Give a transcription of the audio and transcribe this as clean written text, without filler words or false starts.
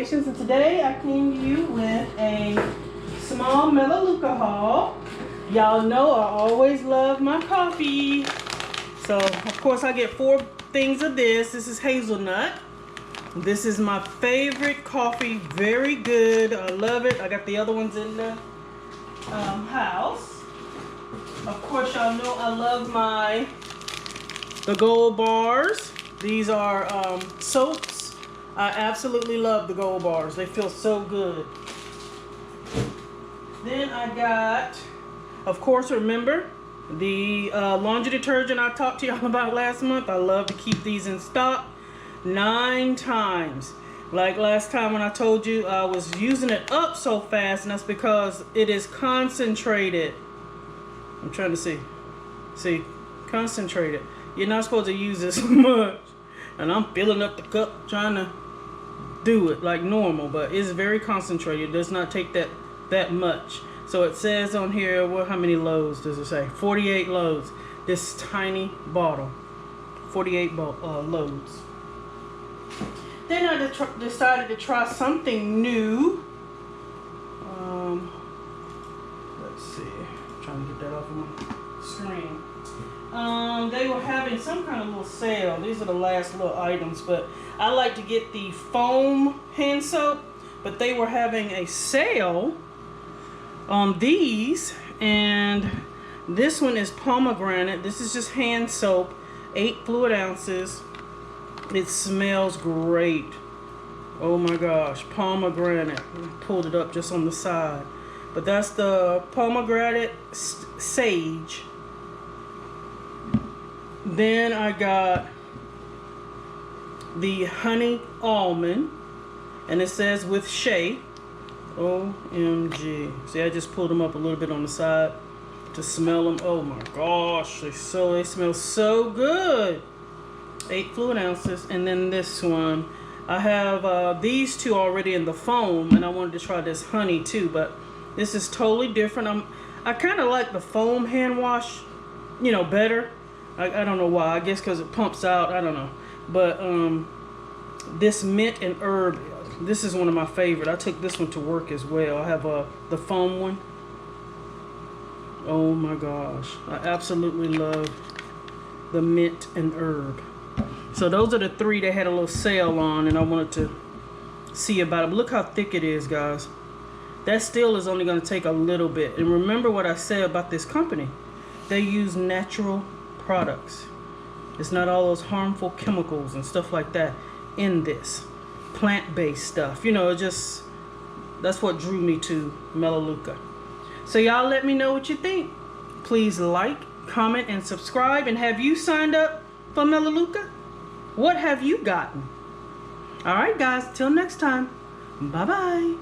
Creations, and today I came to you with a small Melaleuca haul. Y'all know I always love my coffee. So of course I get 4 things of this. This is hazelnut. This is my favorite coffee, very good. I love it. I got the other ones in the house. Of course y'all know I love the gold bars. These are soaps. I absolutely love the gold bars. They feel so good. Then I got, of course, remember the laundry detergent I talked to y'all about last month. I love to keep these in stock 9 times. Like last time when I told you I was using it up so fast, and that's because it is concentrated. I'm trying to see, concentrated. You're not supposed to use this much, and I'm filling up the cup trying to do it like normal, but it's very concentrated. It does not take that much. So it says on here, well, how many loads does it say? 48 loads. This tiny bottle, 48 loads. Then I decided to try something new. Let's see, I'm trying to get that off of my screen. They were having some kind of little sale. These are the last little items, but I like to get the foam hand soap, but they were having a sale on these, and this one is pomegranate. This is just hand soap, 8 fluid ounces. It smells great. Oh my gosh, pomegranate. Pulled it up just on the side, but that's the pomegranate sage. Then I got the honey almond, and it says with shea. OMG. See, I just pulled them up a little bit on the side to smell them. Oh my gosh, they smell so good. 8 fluid ounces. And then this one, I have these 2 already in the foam, and I wanted to try this honey too, but this is totally different. I kind of like the foam hand wash, you know, better. I don't know why. I guess because it pumps out. I don't know. But this mint and herb, this is one of my favorite. I took this one to work as well. I have the foam one. Oh my gosh, I absolutely love the mint and herb. So those are the 3 they had a little sale on, and I wanted to see about it. But look how thick it is, guys. That still is only going to take a little bit. And remember what I said about this company. They use natural products. It's not all those harmful chemicals and stuff like that in this plant-based stuff. You know, that's what drew me to Melaleuca. So y'all let me know what you think. Please like, comment, and subscribe. And have you signed up for Melaleuca? What have you gotten? All right, guys, till next time. Bye-bye.